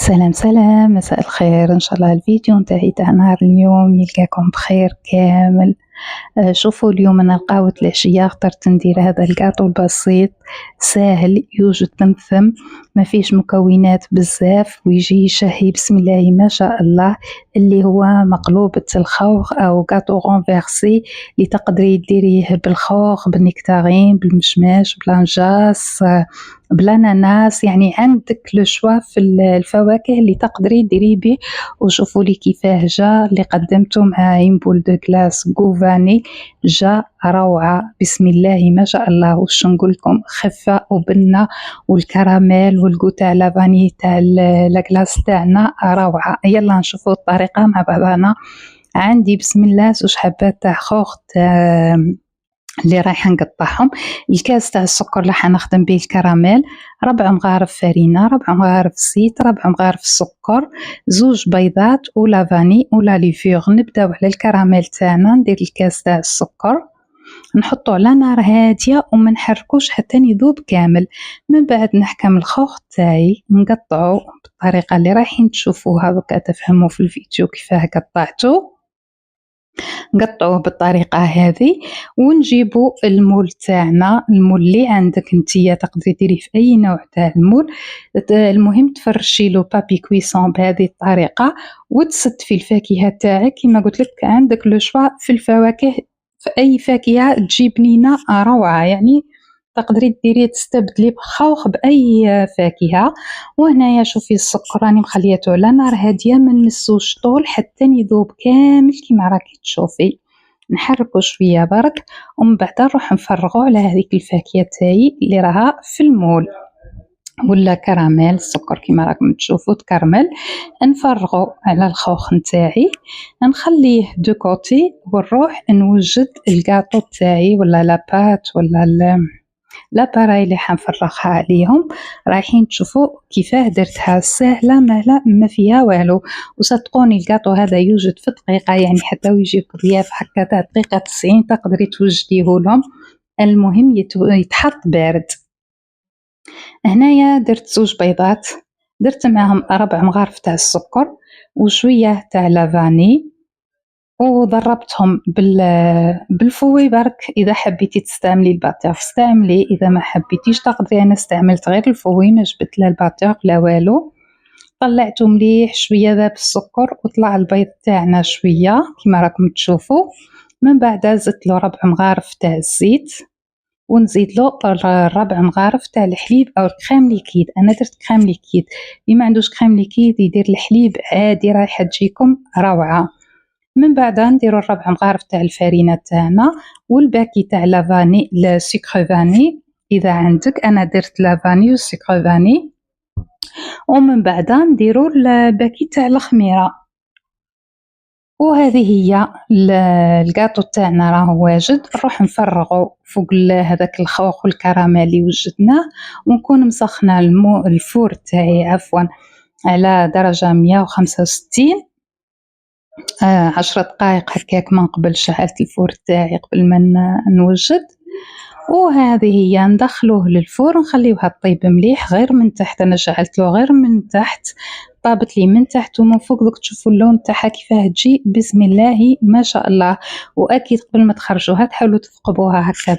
سلام سلام، مساء الخير. إن شاء الله الفيديو نتاعي تاع نهار اليوم يلقاكم بخير كامل. شوفوا اليوم أنا لقاوة العشية اخترت ندير هذا الجاتو البسيط ساهل يوجد تمثم، ما فيش مكونات بزاف ويجي شهي بسم الله ما شاء الله، اللي هو مقلوبة الخوخ أو جاتو غونفيرسي اللي تقدري ديريه بالخوخ بالنكتارين بالمشماش بلانجاس بالاناناس، يعني عندك لو شوا في الفواكه اللي تقدري ديريه به. وشوفوا لي كيفاه جا اللي قدمته مع بول دو كلاس غوفاني، جا روعة بسم الله ما شاء الله. وش نقول لكم، خفة وبنة والكراميل والجو تاع لافاني تاع لاكلاس تاعنا روعة. يلا نشوفوا الطريقة مع بعضنا. عندي بسم الله زوج حبات تاع خوخ اللي رايحة نقطعهم، الكاس تاع السكر اللي حنخدم به الكراميل، 4 مغارف فرينة، 4 مغارف زيت، 4 مغارف السكر، زوج بيضات ولا فاني ولا ليفيغ. نبداو على الكراميل تاعنا، ندير الكاس تاع السكر نحطو على نار هادية وما نحركوش حتى يذوب كامل. من بعد نحكم الخوخ تاعي نقطعو بالطريقة اللي رايحين تشوفوها دوكا تفهموا في الفيديو كيفاه قطعتو. نقطعوه بالطريقة هذه ونجيبو المول تاعنا، المول اللي عندك نتيا تقدري ديريه في أي نوع تاع المول. المهم تفرشيلو بابي كويسون بهذه الطريقة وتسد في الفاكهة تاعك كما قلت لك. عندك لو شوا في الفواكه، في أي فاكهة تجي بنينة روعة، يعني تقدري ديريه تستبدلي بخوخ بأي فاكهة. وهنايا شوفي السكر راني مخلياتو على نار هادية ما نمسوش طول حتى يذوب كامل كيما راكي تشوفي. نحركو شوية برك ومن بعد نروح نفرغو على هذيك الفاكهة تاعي اللي راها في المول ولا كراميل السكر كيما راكم تشوفوا تكرمل. نفرغو على الخوخ نتاعي نخليه دو كوتي ونروح نوجد الجاتو تاعي ولا لابات ولا لاباراي اللي حنفرغها عليهم. رايحين تشوفوا كيفاه درتها سهله مهله ما فيها والو. وصدقوني الجاتو هذا يوجد في دقيقه، يعني حتى ويجيك ضياف هكا تاع دقيقه 90 تقدري توجديه لهم. المهم يتحط بارد. هنايا درت زوج بيضات، درت معهم 4 مغارف تاع السكر وشويه تاع لافاني وضربتهم بالفوي برك. اذا حبيتي تستعملي الباتيغ استعملي، اذا ما حبيتيش تقدري. انا استعملت غير الفوي ما جبت لا الباتيغ لا والو. طلعته مليح شويه ذاب السكر وطلع البيض تاعنا شويه كما راكم تشوفوا. من بعد زدت له 4 مغارف تاع الزيت ونزيد له 4 مغارف تاع الحليب او الكريم ليكيد. انا درت كريم ليكيد، اللي ما عندوش كريم ليكيد يدير الحليب عادي رايحه تجيكم روعه. من بعد نديرو 4 مغارف تاع الفرينة تاعنا والباكي تاع لافاني السكر فاني اذا عندك. انا درت لافاني والسكر فاني. ومن بعد نديرو الباكي تاع الخميره. وهذه هي الجاتو تاعنا راه واجد. نروح نفرغو فوق هذاك الخوخ والكراميل اللي وجدناه ونكون مسخنه الفور تاعي عفوا على درجه 165 10 دقائق هكاك من قبل. شعلت الفور تاعي قبل ما نوجد. وهذه هي ندخلوه للفور نخليوها تطيب مليح غير من تحت. انا شعلت له غير من تحت، طابت لي من تحت ومن فوق. دوك تشوفوا اللون تاعها كيفاه تجي بسم الله ما شاء الله. واكيد قبل ما تخرجوها تحاولوا تثقبوها هكا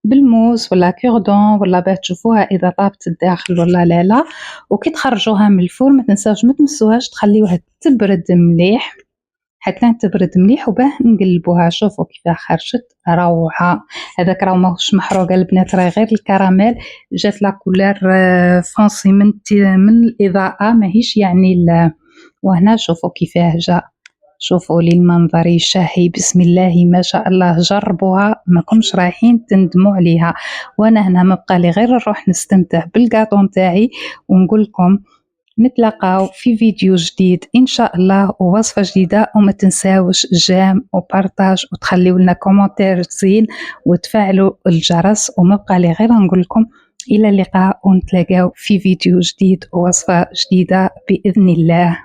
بالموس ولا كوردون ولا باه تشوفوها اذا طابت الداخل ولا لا. وكي تخرجوها من الفور ما تنساوش ما تمسوهاش، تخليوها تبرد مليح حتى تبرد مليح وباه نقلبوها. شوفوا كيفاه خرجت روعه. هذاك راه ماهوش محروق البنات، راه غير الكراميل جات لا كولور فونسي من الاضاءه ماهيش يعني وهنا شوفوا كيفاه جا. شوفوا لي المنظر يشهي بسم الله ما شاء الله. جربوها ماكمش رايحين تندموا عليها. وانا هنا مبقى لي غير نروح نستمتع بالكاطو نتاعي ونقول لكم نتلاقاو في فيديو جديد إن شاء الله ووصفة جديدة. وما تنساوش جيم وبارتاج وتخليو لنا كومنتير زين وتفعلوا الجرس. وما بقى لي غير نقول لكم إلى اللقاء ونتلاقاو في فيديو جديد ووصفة جديدة بإذن الله.